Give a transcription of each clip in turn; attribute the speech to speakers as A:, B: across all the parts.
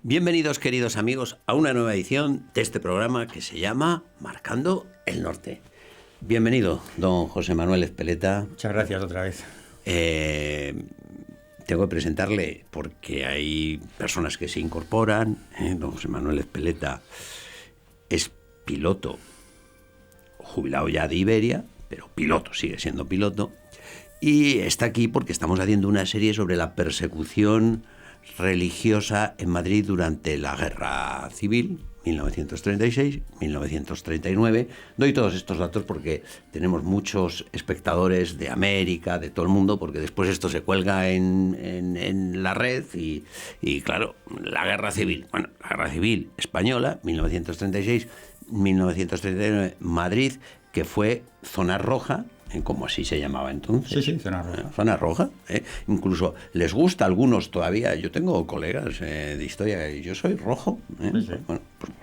A: Bienvenidos, queridos amigos, a una nueva edición de este programa que se llama Marcando el Norte. Bienvenido, don José Manuel Ezpeleta.
B: Muchas gracias otra vez.
A: Tengo que presentarle porque hay personas que se incorporan. Don José Manuel Ezpeleta es piloto, jubilado ya de Iberia, pero piloto, sigue siendo piloto. Y está aquí porque estamos haciendo una serie sobre la persecución religiosa en Madrid durante la Guerra Civil, 1936-1939. Doy todos estos datos porque tenemos muchos espectadores de América, de todo el mundo, porque después esto se cuelga en la red y claro, la Guerra Civil. Bueno, la Guerra Civil española, 1936-1939, Madrid, que fue zona roja, como así se llamaba entonces.
B: Sí, zona roja.
A: Zona roja. Incluso les gusta a algunos todavía. Yo tengo colegas de historia y yo soy rojo.
B: Sí.
A: Bueno,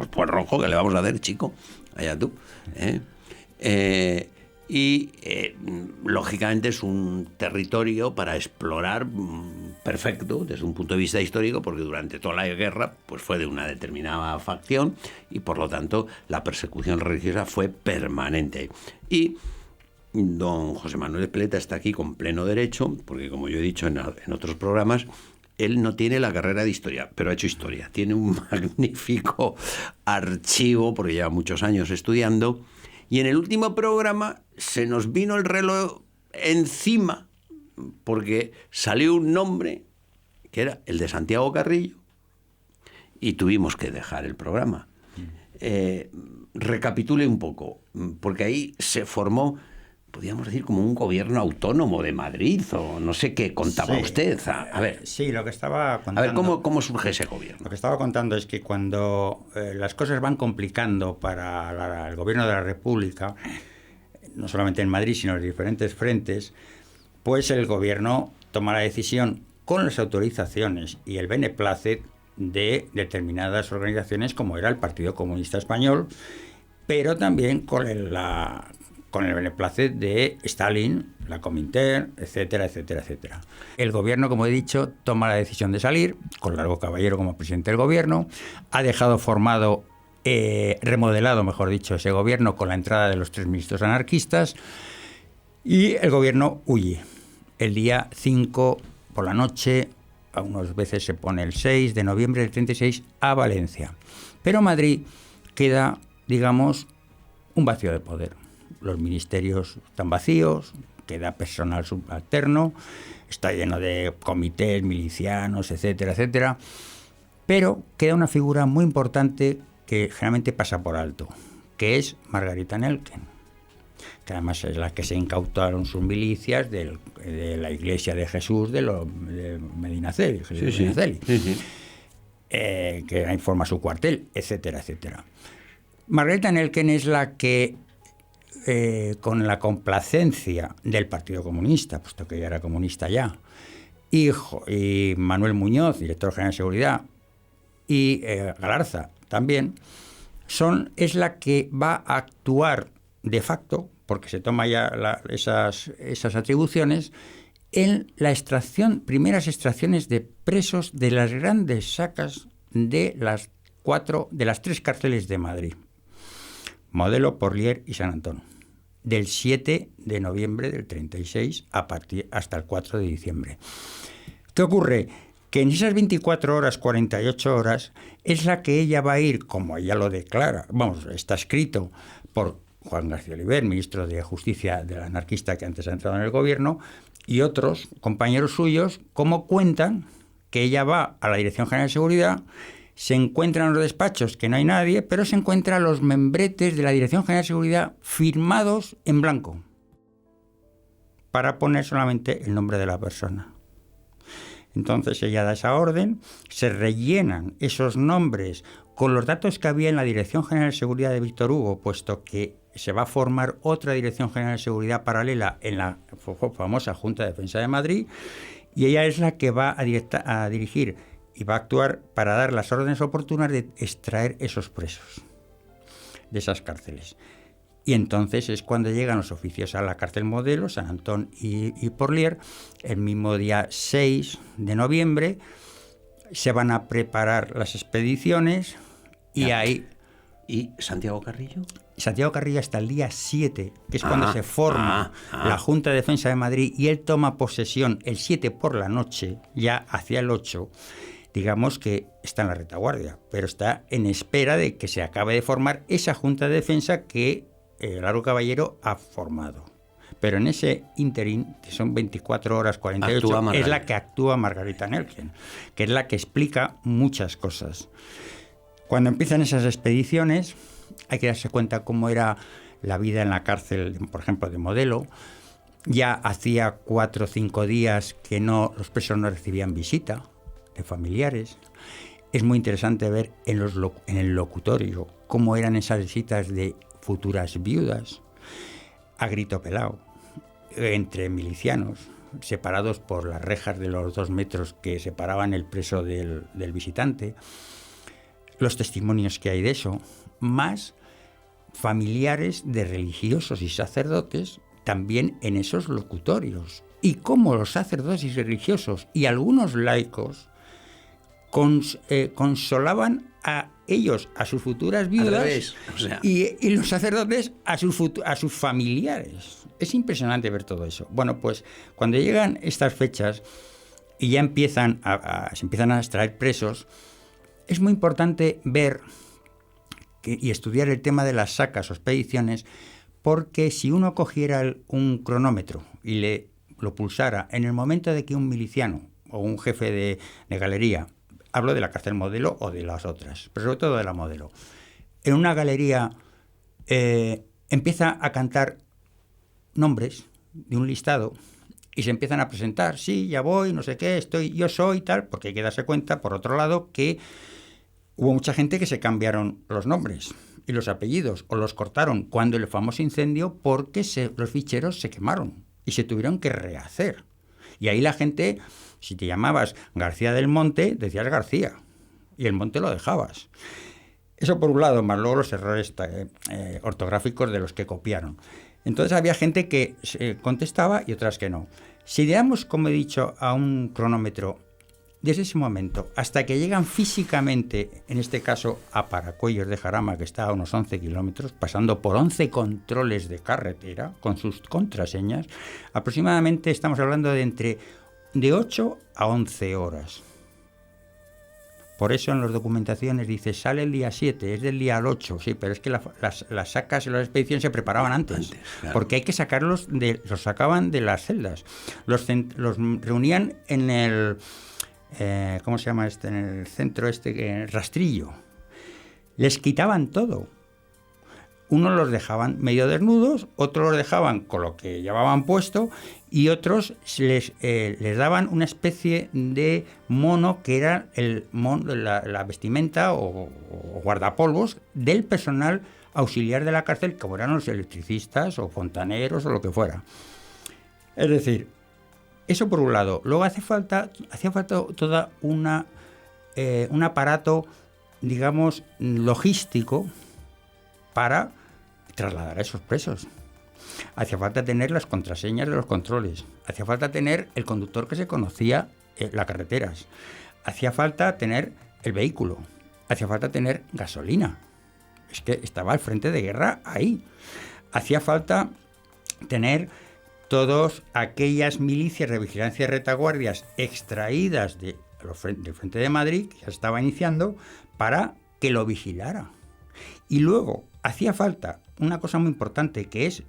A: pues rojo, ¿qué le vamos a hacer, chico? Allá tú. Lógicamente es un territorio para explorar perfecto desde un punto de vista histórico, porque durante toda la guerra pues fue de una determinada facción y por lo tanto la persecución religiosa fue permanente. Y don José Manuel Ezpeleta está aquí con pleno derecho, porque como yo he dicho en otros programas, él no tiene la carrera de historia, pero ha hecho historia. Tiene un magnífico archivo, porque lleva muchos años estudiando, y en el último programa se nos vino el reloj encima, porque salió un nombre, que era el de Santiago Carrillo, y tuvimos que dejar el programa. Recapitule un poco, porque ahí se formó, podríamos decir, como un gobierno autónomo de Madrid, o no sé qué contaba usted. A ver.
B: Sí, lo que estaba contando.
A: A ver, ¿cómo surge ese gobierno?
B: Lo que estaba contando es que cuando las cosas van complicando para el gobierno de la República, no solamente en Madrid, sino en diferentes frentes, pues el gobierno toma la decisión, con las autorizaciones y el beneplácit de determinadas organizaciones, como era el Partido Comunista Español, pero también con el beneplácit de Stalin, la Comintern, etcétera, etcétera, etcétera. El gobierno, como he dicho, toma la decisión de salir, con Largo Caballero como presidente del gobierno, ha dejado formado, remodelado, mejor dicho, ese gobierno con la entrada de los 3 ministros anarquistas, y el gobierno huye. El día 5 por la noche, a unas veces se pone el 6 de noviembre del 36, a Valencia. Pero Madrid queda, digamos, un vacío de poder. Los ministerios están vacíos, queda personal subalterno, está lleno de comités milicianos, etcétera, etcétera. Pero queda una figura muy importante que generalmente pasa por alto, que es Margarita Nelken, que además es la que se incautaron sus milicias de la Iglesia de Jesús de Medinaceli, que ahí forma su cuartel, etcétera, etcétera. Margarita Nelken es la que, con la complacencia del Partido Comunista, puesto que ella era comunista ya, y Manuel Muñoz, director general de Seguridad, y Galarza también, es la que va a actuar de facto, porque se toma ya esas atribuciones, en la primeras extracciones de presos de las grandes sacas de las 3 cárceles de Madrid: Modelo, Porlier y San Antón, del 7 de noviembre del 36 hasta el 4 de diciembre. ¿Qué ocurre? Que en esas 24 horas, 48 horas, es la que ella va a ir, como ella lo declara, está escrito por Juan García Oliver, ministro de Justicia del anarquista que antes ha entrado en el gobierno, y otros compañeros suyos, como cuentan que ella va a la Dirección General de Seguridad, se encuentran en los despachos que no hay nadie, pero se encuentran los membretes de la Dirección General de Seguridad firmados en blanco, para poner solamente el nombre de la persona. Entonces ella da esa orden, se rellenan esos nombres con los datos que había en la Dirección General de Seguridad de Víctor Hugo, puesto que se va a formar otra Dirección General de Seguridad paralela en la famosa Junta de Defensa de Madrid, y ella es la que va a dirigir y va a actuar para dar las órdenes oportunas de extraer esos presos de esas cárceles. Y entonces es cuando llegan los oficios a la cárcel Modelo, San Antón y Porlier, el mismo día 6 de noviembre, se van a preparar las expediciones y
A: Ya.
B: ahí...
A: ¿Y Santiago Carrillo?
B: Santiago Carrillo hasta el día 7, que es cuando se forma la Junta de Defensa de Madrid, y él toma posesión el 7 por la noche, ya hacia el 8, digamos que está en la retaguardia, pero está en espera de que se acabe de formar esa Junta de Defensa que Largo Caballero ha formado. Pero en ese interín, que son 24 horas 48, es la que actúa Margarita Nelken, que es la que explica muchas cosas. Cuando empiezan esas expediciones, hay que darse cuenta cómo era la vida en la cárcel, por ejemplo, de Modelo. Ya hacía 4 o 5 días que los presos no recibían visita de familiares. Es muy interesante ver en el locutorio cómo eran esas visitas de futuras viudas, a grito pelado, entre milicianos, separados por las rejas de los 2 metros que separaban el preso del visitante. Los testimonios que hay de eso, más familiares de religiosos y sacerdotes también en esos locutorios. Y cómo los sacerdotes y religiosos y algunos laicos consolaban a ellos, a sus futuras viudas, y los sacerdotes a sus familiares. Es impresionante ver todo eso. Bueno, pues cuando llegan estas fechas y ya se empiezan a extraer presos, es muy importante ver y estudiar el tema de las sacas o expediciones, porque si uno cogiera un cronómetro y lo pulsara en el momento de que un miliciano o un jefe de galería, hablo de la cárcel Modelo o de las otras, pero sobre todo de la Modelo, en una galería empieza a cantar nombres de un listado y se empiezan a presentar, sí, ya voy, no sé qué, yo soy, tal, porque hay que darse cuenta, por otro lado, que hubo mucha gente que se cambiaron los nombres y los apellidos, o los cortaron cuando el famoso incendio, porque los ficheros se quemaron y se tuvieron que rehacer. Y ahí la gente, si te llamabas García del Monte, decías García, y el Monte lo dejabas. Eso por un lado, más luego los errores ortográficos de los que copiaron. Entonces había gente que contestaba y otras que no. Si le damos, como he dicho, a un cronómetro, desde ese momento hasta que llegan físicamente, en este caso a Paracuellos de Jarama, que está a unos 11 kilómetros, pasando por 11 controles de carretera con sus contraseñas, aproximadamente estamos hablando de 8 a 11 horas. Por eso en las documentaciones dice, sale el día 7, es del día al 8, sí, pero es que las sacas y las expediciones se preparaban antes claro. Porque hay que sacarlos, los sacaban de las celdas, los reunían en el... ¿cómo se llama en el centro rastrillo? Les quitaban todo. Unos los dejaban medio desnudos, otros los dejaban con lo que llevaban puesto, y otros les daban una especie de mono que era la vestimenta o guardapolvos del personal auxiliar de la cárcel, como eran los electricistas o fontaneros o lo que fuera. Es decir, eso por un lado. Luego hacía falta toda un aparato, digamos, logístico para trasladar a esos presos. Hacía falta tener las contraseñas de los controles. Hacía falta tener el conductor que se conocía las carreteras. Hacía falta tener el vehículo. Hacía falta tener gasolina. Es que estaba el frente de guerra ahí. Hacía falta tener todas aquellas milicias de vigilancia y retaguardias extraídas del Frente de Madrid, que ya estaba iniciando, para que lo vigilara. Y luego hacía falta una cosa muy importante, que es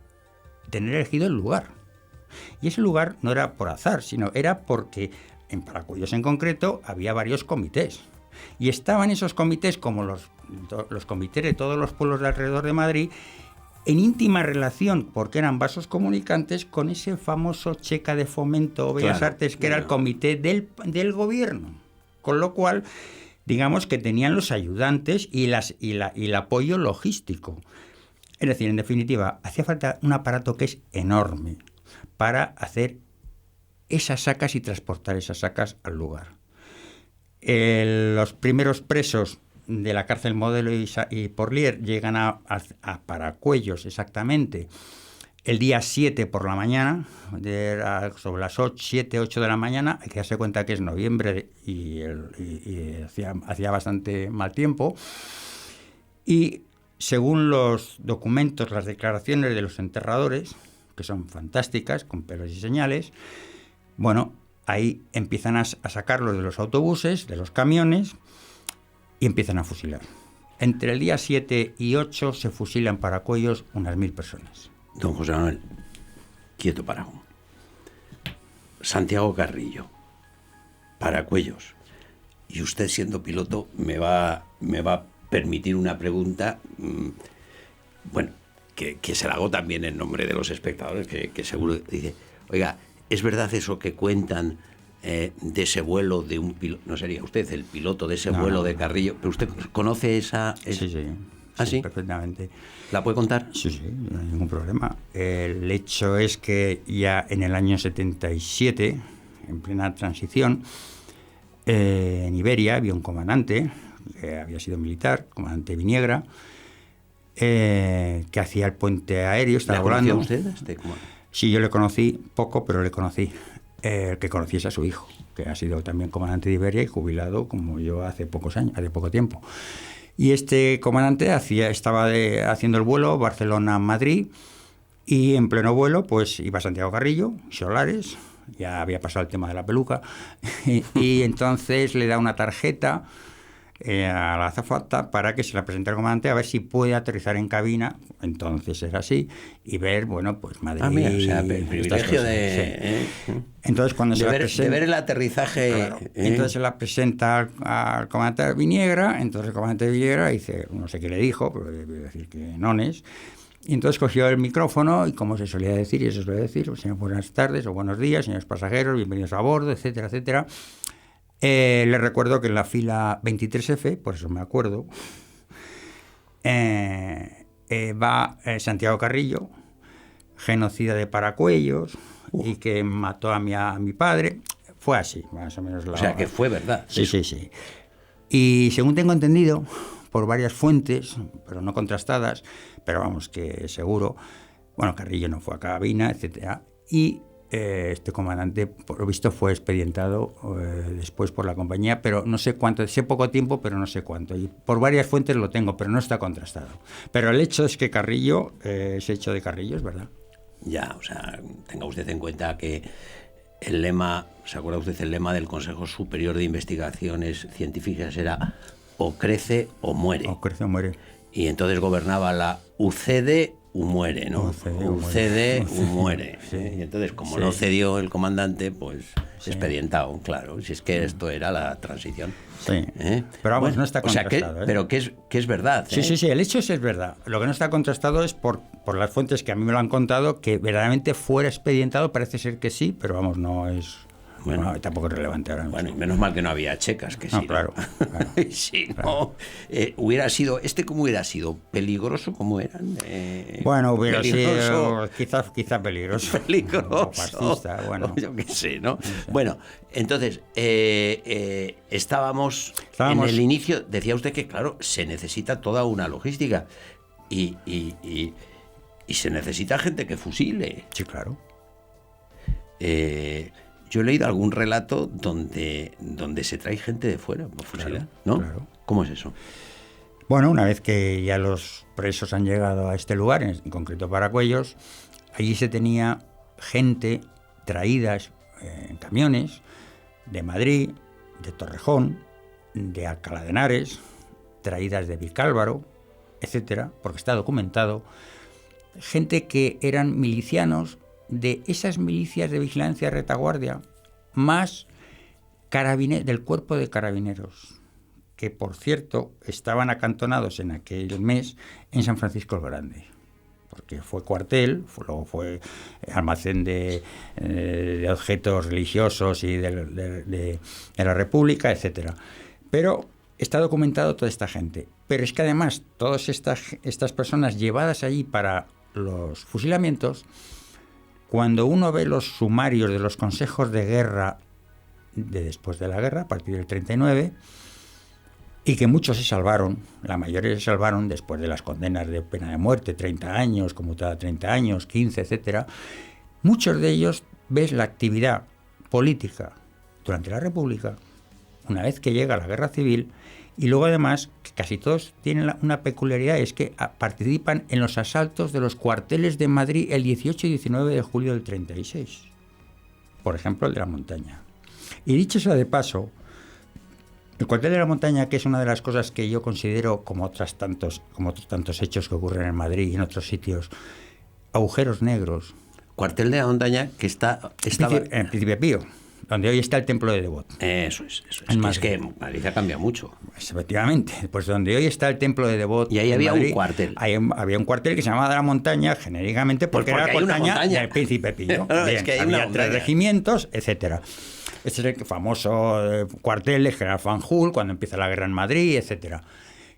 B: tener elegido el lugar. Y ese lugar no era por azar, sino era porque en Paracuellos en concreto había varios comités. Y estaban esos comités, como los comités de todos los pueblos de alrededor de Madrid, en íntima relación, porque eran vasos comunicantes con ese famoso Checa de Fomento o Bellas Artes, que era el comité del gobierno. Con lo cual, digamos que tenían los ayudantes y el apoyo logístico. Es decir, en definitiva, hacía falta un aparato que es enorme para hacer esas sacas y transportar esas sacas al lugar. Los primeros presos de la cárcel Modelo y Porlier llegan a Paracuellos exactamente El día 7 por la mañana, sobre las 7, 8 de la mañana, hay que darse cuenta que es noviembre y hacía bastante mal tiempo. Y según los documentos, las declaraciones de los enterradores, que son fantásticas, con pelos y señales, bueno, ahí empiezan a sacarlos de los autobuses, de los camiones, y empiezan a fusilar. Entre el día 7 y 8 se fusilan Paracuellos unas 1000 personas.
A: Don José Manuel, quieto parado. Santiago Carrillo, Paracuellos. Y usted, siendo piloto, me va a permitir una pregunta, bueno, que se la hago también en nombre de los espectadores, que seguro dice, oiga, ¿es verdad eso que cuentan de ese vuelo de un piloto? No sería usted el piloto de ese vuelo de Carrillo, pero usted conoce esa...
B: Sí.
A: ¿Ah, sí?
B: Perfectamente.
A: ¿La puede contar?
B: Sí, no hay ningún problema. El hecho es que ya en el año 77, en plena transición, en Iberia había un comandante, que había sido militar, comandante Viniegra, que hacía el puente aéreo, estaba volando.
A: ¿Le conoció usted?
B: Sí, yo le conocí poco, pero le conocí. El que conociese a su hijo, que ha sido también comandante de Iberia y jubilado como yo hace poco tiempo. Y este comandante estaba haciendo el vuelo Barcelona-Madrid, y en pleno vuelo pues iba Santiago Carrillo, Solares, ya había pasado el tema de la peluca, y entonces le da una tarjeta a la azafata para que se la presente al comandante a ver si puede aterrizar en cabina. Entonces era así, y ver, bueno, pues Madrid...
A: Ah, mira, o sea, privilegio de...
B: Sí. Entonces cuando
A: de ver el aterrizaje...
B: Claro. Entonces se la presenta al comandante Viniegra, entonces el comandante Viniegra dice, no sé qué le dijo, pero debe decir que nones, y entonces cogió el micrófono y, como se solía decir, y eso se suele decir, señor, buenas tardes o buenos días, señores pasajeros, bienvenidos a bordo, etcétera, etcétera. Le recuerdo que en la fila 23F, por eso me acuerdo, va Santiago Carrillo, genocida de Paracuellos, y que mató a mi padre. Fue así, más o menos.
A: O sea, que fue verdad.
B: Sí. Y según tengo entendido, por varias fuentes, pero no contrastadas, pero vamos, que seguro, bueno, Carrillo no fue a cabina, etcétera, y este comandante, por lo visto, fue expedientado después por la compañía, pero no sé cuánto, sé poco tiempo, pero no sé cuánto. Y por varias fuentes lo tengo, pero no está contrastado. Pero el hecho es que Carrillo, ese hecho de Carrillo es verdad.
A: Ya, o sea, tenga usted en cuenta que el lema, ¿se acuerda usted el lema del Consejo Superior de Investigaciones Científicas? Era o crece o muere.
B: O crece o muere.
A: Y entonces gobernaba la UCD o muere, ¿no? UCD o muere.
B: Sí.
A: Y entonces, como no cedió el comandante, pues expedientado, claro. Si es que esto era la transición.
B: Sí. Pero vamos, no está contrastado.
A: O sea, pero que es verdad.
B: Sí, el hecho es verdad. Lo que no está contrastado es por las fuentes que a mí me lo han contado, que verdaderamente fuera expedientado, parece ser que sí, pero vamos, no es... Bueno, tampoco es relevante ahora mismo.
A: Bueno, y menos mal que no había checas, que
B: no,
A: sí.
B: Claro.
A: Sí, no. Hubiera sido, ¿cómo hubiera sido? ¿Peligroso como eran?
B: Bueno, hubiera sido quizá peligroso.
A: Peligroso.
B: Fascista, bueno.
A: Yo qué sé, ¿no? Bueno, entonces, estábamos en el inicio. Decía usted que, claro, se necesita toda una logística. Y se necesita gente que fusile.
B: Sí, claro.
A: Yo he leído algún relato donde se trae gente de fuera para fusilar, ¿no?
B: Claro.
A: ¿Cómo es eso?
B: Bueno, una vez que ya los presos han llegado a este lugar, en concreto Paracuellos, allí se tenía gente traídas en camiones de Madrid, de Torrejón, de Alcalá de Henares, traídas de Vicálvaro, etcétera, porque está documentado, gente que eran milicianos de esas milicias de vigilancia y retaguardia, más del cuerpo de carabineros, que por cierto estaban acantonados en aquel mes en San Francisco el Grande, porque fue cuartel, luego fue almacén de objetos religiosos y de la República, etcétera. Pero está documentado toda esta gente. Pero es que además todas estas personas llevadas allí para los fusilamientos, cuando uno ve los sumarios de los consejos de guerra de después de la guerra, a partir del 39, y que muchos se salvaron, la mayoría se salvaron después de las condenas de pena de muerte, 30 años, conmutada a 30 años, 15, etcétera. Muchos de ellos ves la actividad política durante la República, una vez que llega la Guerra Civil, y luego además que casi todos tienen una peculiaridad, es que participan en los asaltos de los cuarteles de Madrid el 18 y 19 de julio del 36, por ejemplo el de la Montaña. Y dicho sea de paso, el cuartel de la Montaña, que es una de las cosas que yo considero, como otros tantos hechos que ocurren en Madrid y en otros sitios, agujeros negros.
A: Cuartel de la Montaña que estaba
B: en Príncipe Pío, donde hoy está el templo de Devot.
A: Eso es. Es que Madrid ha cambiado mucho.
B: Pues, efectivamente, pues donde hoy está el templo de Devot.
A: Y ahí había Madrid, un cuartel.
B: Había un cuartel que se llamaba de la Montaña, genéricamente, porque era la montaña del Príncipe Pío.
A: No, es que
B: había 3 regimientos, etcétera. Este es el famoso cuartel de General Fanjul, cuando empieza la guerra en Madrid, etcétera.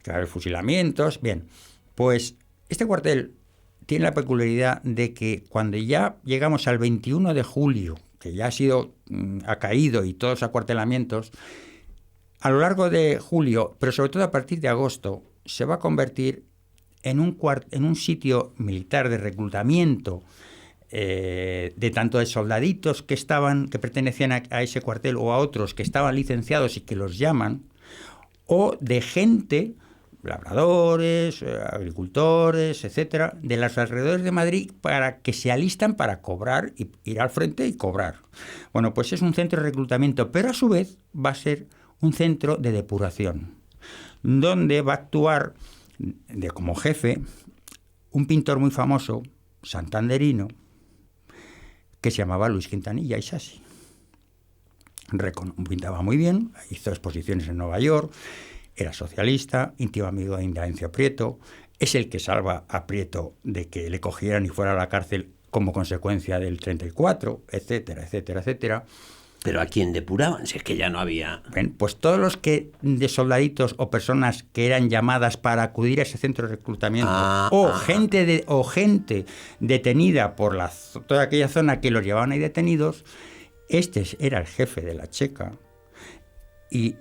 B: Claro, fusilamientos. Bien, pues este cuartel tiene la peculiaridad de que cuando ya llegamos al 21 de julio, que ya ha caído y todos los acuartelamientos, a lo largo de julio, pero sobre todo a partir de agosto, se va a convertir en un sitio militar de reclutamiento de tanto de soldaditos que pertenecían a ese cuartel o a otros que estaban licenciados y que los llaman, o de gente, labradores, agricultores, etcétera, de los alrededores de Madrid, para que se alistan para cobrar, y ir al frente y cobrar. Bueno, pues es un centro de reclutamiento, pero a su vez va a ser un centro de depuración, donde va a actuar como jefe un pintor muy famoso, santanderino, que se llamaba Luis Quintanilla Isasi. Pintaba muy bien, hizo exposiciones en Nueva York, era socialista, íntimo amigo de Indalencio Prieto, es el que salva a Prieto de que le cogieran y fuera a la cárcel como consecuencia del 34, etcétera, etcétera, etcétera.
A: ¿Pero a quién depuraban? Si es que ya no había...
B: Bien, pues todos los que de soldaditos o personas que eran llamadas para acudir a ese centro de reclutamiento, o gente detenida por toda aquella zona que los llevaban ahí detenidos, este era el jefe de la Checa, y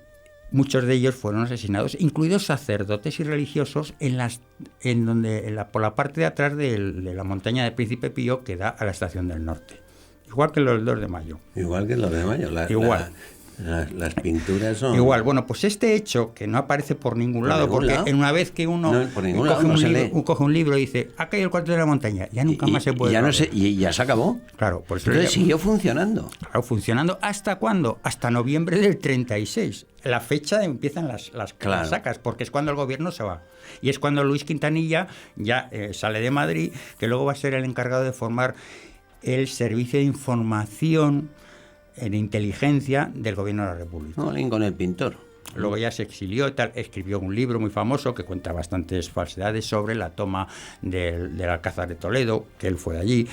B: muchos de ellos fueron asesinados, incluidos sacerdotes y religiosos por la parte de atrás de la montaña de Príncipe Pío, que da a la Estación del Norte. Igual que los del 2 de mayo.
A: Igual que los de mayo.
B: Igual.
A: Las pinturas son...
B: Igual. Bueno, pues este hecho, que no aparece por ningún lado, porque una vez que uno coge un libro y dice, ha caído el cuartel de la montaña, ya nunca más se puede...
A: Y ya se acabó.
B: Claro. Por eso
A: entonces siguió funcionando.
B: Claro, funcionando. ¿Hasta cuándo? Hasta noviembre del 36. La fecha empiezan las sacas, porque es cuando el gobierno se va. Y es cuando Luis Quintanilla ya sale de Madrid, que luego va a ser el encargado de formar el Servicio de Información en Inteligencia del Gobierno de la República.
A: Con el pintor.
B: Luego ya se exilió y tal, escribió un libro muy famoso que cuenta bastantes falsedades sobre la toma del Alcázar de Toledo, que él fue allí.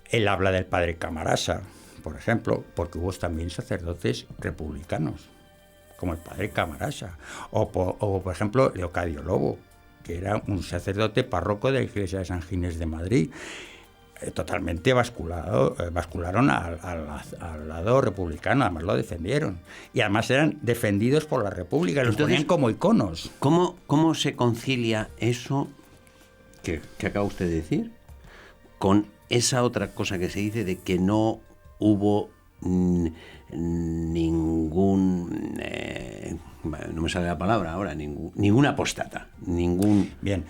B: Él habla del padre Camarasa, por ejemplo, porque hubo también sacerdotes republicanos, como el padre Camarasa. O por ejemplo, Leocadio Lobo, que era un sacerdote párroco de la iglesia de San Ginés de Madrid. Totalmente bascularon al lado republicano, además lo defendieron. Y además eran defendidos por la República, los ponían como iconos.
A: ¿Cómo se concilia eso que acaba usted de decir con esa otra cosa que se dice de que no hubo ningún... no me sale la palabra ahora, ningún apóstata,
B: Bien,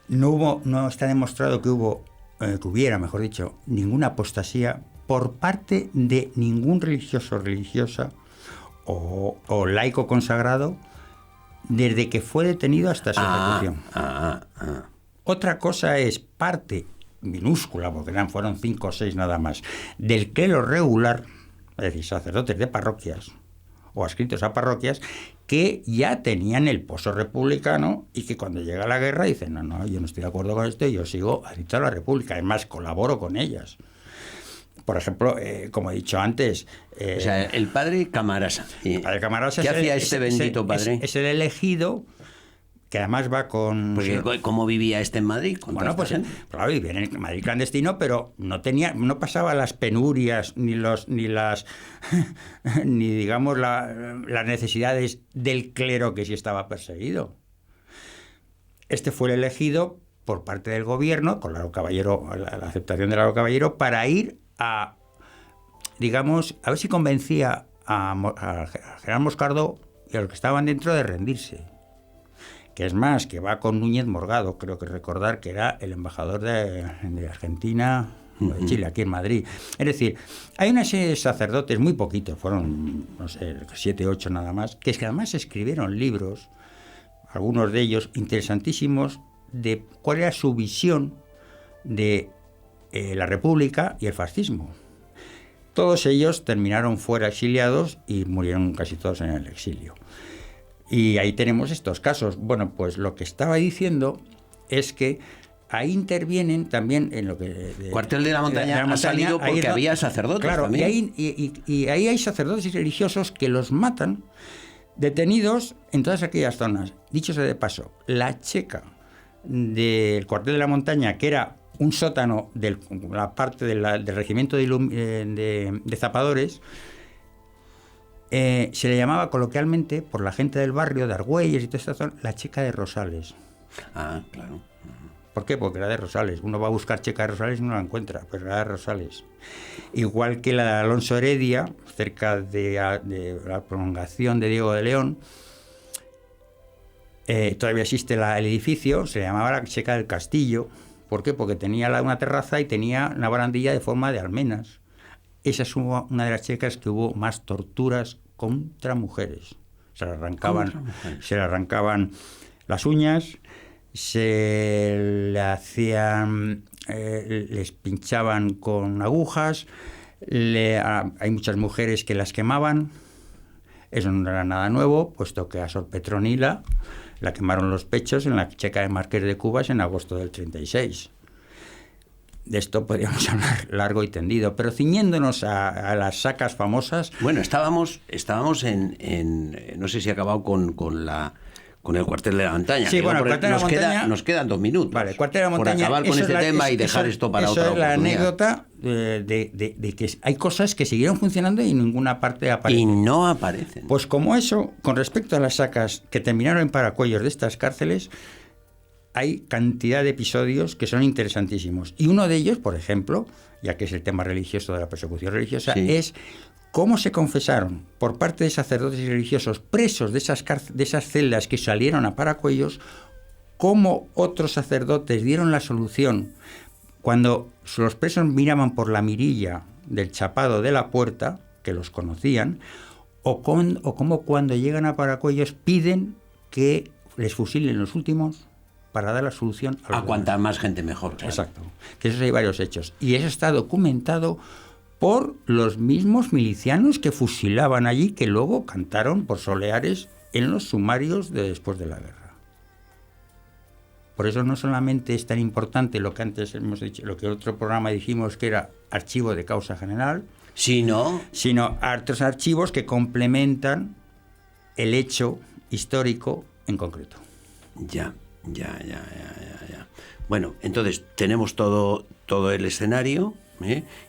B: no está demostrado que hubiera, mejor dicho, ninguna apostasía por parte de ningún religioso o religiosa o laico consagrado desde que fue detenido hasta su ejecución. Otra cosa es parte minúscula, porque fueron 5 o 6 nada más, del clero regular, es decir, sacerdotes de parroquias o adscritos a parroquias, que ya tenían el pozo republicano y que cuando llega la guerra dicen, no, yo no estoy de acuerdo con esto y yo sigo adscrito a la República, además colaboro con ellas. Por ejemplo, como he dicho antes...
A: o sea, el padre Camarasa.
B: El padre Camarasa
A: ¿Qué hacía este bendito padre?
B: Es el elegido que además va con...
A: Porque, ¿cómo vivía este en Madrid?
B: Bueno, pues claro, vivía en Madrid clandestino, pero no pasaba las penurias ni ni digamos las necesidades del clero que sí estaba perseguido. Este fue el elegido por parte del gobierno, con Laro Caballero, la aceptación de Laro Caballero, para ir a, digamos, a ver si convencía a General Moscardo y a los que estaban dentro de rendirse. Que es más, que va con Núñez Morgado, creo que recordar que era el embajador de Argentina o de Chile, aquí en Madrid. Es decir, hay una serie de sacerdotes, muy poquitos, fueron, no sé, 7, 8 nada más, que es que además escribieron libros, algunos de ellos interesantísimos, de cuál era su visión de la República y el fascismo. Todos ellos terminaron fuera exiliados y murieron casi todos en el exilio. Y ahí tenemos estos casos. Bueno, pues lo que estaba diciendo es que ahí intervienen también en lo que...
A: Cuartel de la Montaña ha salido porque había sacerdotes,
B: claro,
A: también.
B: Y ahí hay sacerdotes y religiosos que los matan, detenidos en todas aquellas zonas. Dicho sea de paso, la checa del Cuartel de la Montaña, que era un sótano de la parte del regimiento de zapadores, se le llamaba coloquialmente por la gente del barrio de Argüelles y toda esta zona la checa de Rosales.
A: Ah, claro.
B: ¿Por qué? Porque era de Rosales. Uno va a buscar checa de Rosales y no la encuentra, pero era de Rosales. Igual que la de Alonso Heredia, cerca de la prolongación de Diego de León, todavía existe el edificio, se llamaba la checa del Castillo. ¿Por qué? Porque tenía una terraza y tenía una barandilla de forma de almenas. Esa es una de las checas que hubo más torturas contra mujeres. Se le arrancaban las uñas, se le hacían, les pinchaban con agujas, hay muchas mujeres que las quemaban. Eso no era nada nuevo, puesto que a Sor Petronila la quemaron los pechos en la checa de Marqués de Cubas en agosto del 36. De esto podríamos hablar largo y tendido, pero ciñéndonos a las sacas famosas...
A: Bueno, estábamos en no sé si ha acabado con el Cuartel de la Montaña.
B: Sí, bueno, el Cuartel de la Montaña...
A: Nos quedan 2 minutos.
B: Vale, el Cuartel de la Montaña...
A: Por acabar con este tema y dejar esto para otra oportunidad.
B: Eso es la anécdota de que hay cosas que siguieron funcionando y en ninguna parte aparecen.
A: Y no aparecen.
B: Pues como eso, con respecto a las sacas que terminaron en paracuellos de estas cárceles... Hay cantidad de episodios que son interesantísimos. Y uno de ellos, por ejemplo, ya que es el tema religioso de la persecución religiosa, sí, es cómo se confesaron por parte de sacerdotes y religiosos presos de esas celdas que salieron a paracuellos, cómo otros sacerdotes dieron la solución cuando los presos miraban por la mirilla del chapado de la puerta, que los conocían, o cómo cuando llegan a paracuellos piden que les fusilen los últimos para dar la solución
A: a cuanta más gente mejor.
B: Claro. Exacto. Que esos hay varios hechos. Y eso está documentado por los mismos milicianos que fusilaban allí, que luego cantaron por soleares en los sumarios de después de la guerra. Por eso no solamente es tan importante lo que antes hemos dicho, lo que en otro programa dijimos que era archivo de causa general, sino otros archivos que complementan el hecho histórico en concreto.
A: Ya. Bueno, entonces tenemos todo el escenario,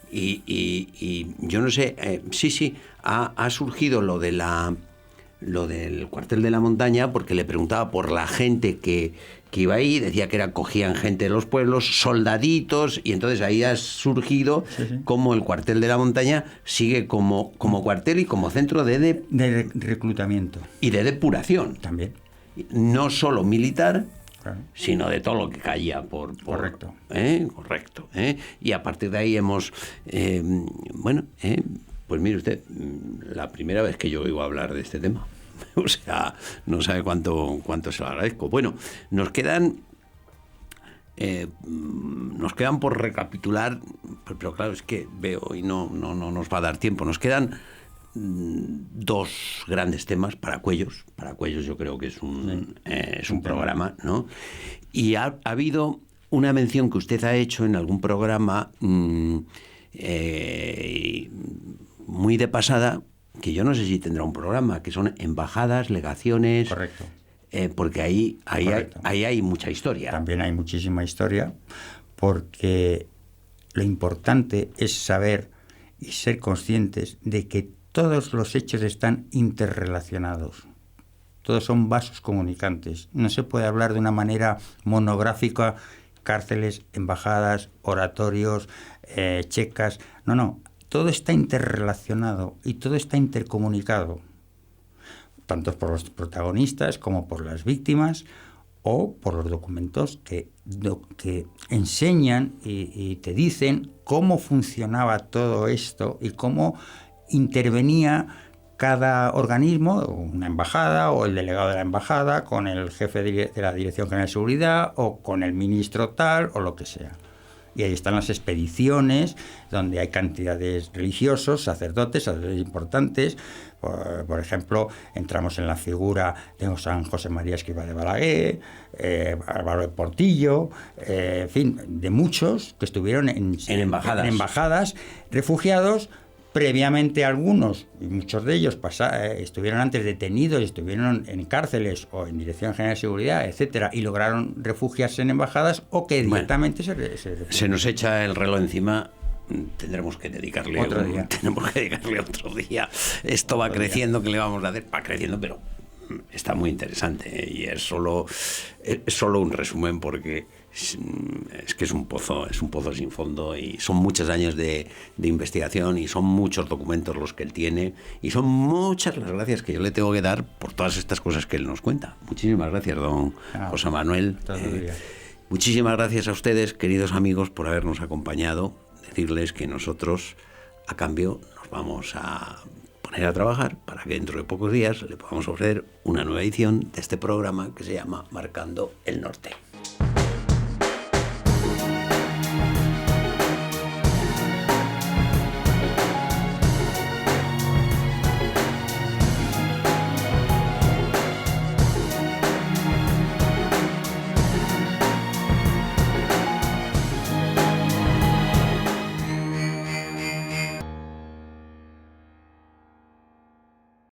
A: y yo no sé, sí, ha surgido lo del Cuartel de la Montaña, porque le preguntaba por la gente que iba ahí, decía que cogían gente de los pueblos, soldaditos, y entonces ahí ha surgido como el Cuartel de la Montaña sigue como cuartel y como centro de
B: reclutamiento.
A: Y de depuración.
B: También.
A: No solo militar,
B: claro,
A: sino de todo lo que caía por
B: correcto.
A: Correcto. Y a partir de ahí hemos... pues mire usted, la primera vez que yo oigo hablar de este tema. O sea, no sabe cuánto se lo agradezco. Bueno, nos quedan por recapitular, pero claro, es que veo y no nos va a dar tiempo. Nos quedan 2 grandes temas. Paracuellos yo creo que es un programa, ¿no? Y ha habido una mención que usted ha hecho en algún programa muy de pasada, que yo no sé si tendrá un programa, que son embajadas, legaciones.
B: Correcto.
A: porque ahí hay mucha historia.
B: También hay muchísima historia, porque lo importante es saber y ser conscientes de que todos los hechos están interrelacionados. Todos son vasos comunicantes. No se puede hablar de una manera monográfica, cárceles, embajadas, oratorios, checas. No. Todo está interrelacionado y todo está intercomunicado, tanto por los protagonistas como por las víctimas o por los documentos que enseñan y te dicen cómo funcionaba todo esto y cómo intervenía cada organismo, una embajada o el delegado de la embajada, con el jefe de la Dirección General de Seguridad o con el ministro tal o lo que sea. Y ahí están las expediciones, donde hay cantidades religiosos, sacerdotes importantes. Por ejemplo, entramos en la figura de San José María Escrivá de Balaguer, Álvaro de Portillo, en fin, de muchos que estuvieron en embajadas, refugiados. Previamente algunos, y muchos de ellos estuvieron antes detenidos, estuvieron en cárceles o en Dirección General de Seguridad, etcétera, y lograron refugiarse en embajadas o que directamente se refugiaron.
A: Se nos echa el reloj encima. Tendremos que dedicarle
B: otro día.
A: Otro día. Esto va creciendo, ¿qué le vamos a hacer? Va creciendo, pero está muy interesante, y es solo un resumen, porque es que es un pozo sin fondo, y son muchos años de investigación, y son muchos documentos los que él tiene, y son muchas las gracias que yo le tengo que dar por todas estas cosas que él nos cuenta. Muchísimas gracias, don José Manuel. Muchísimas gracias a ustedes, queridos amigos, por habernos acompañado. Decirles que nosotros, a cambio, nos vamos a poner a trabajar para que dentro de pocos días le podamos ofrecer una nueva edición de este programa que se llama Marcando el Norte.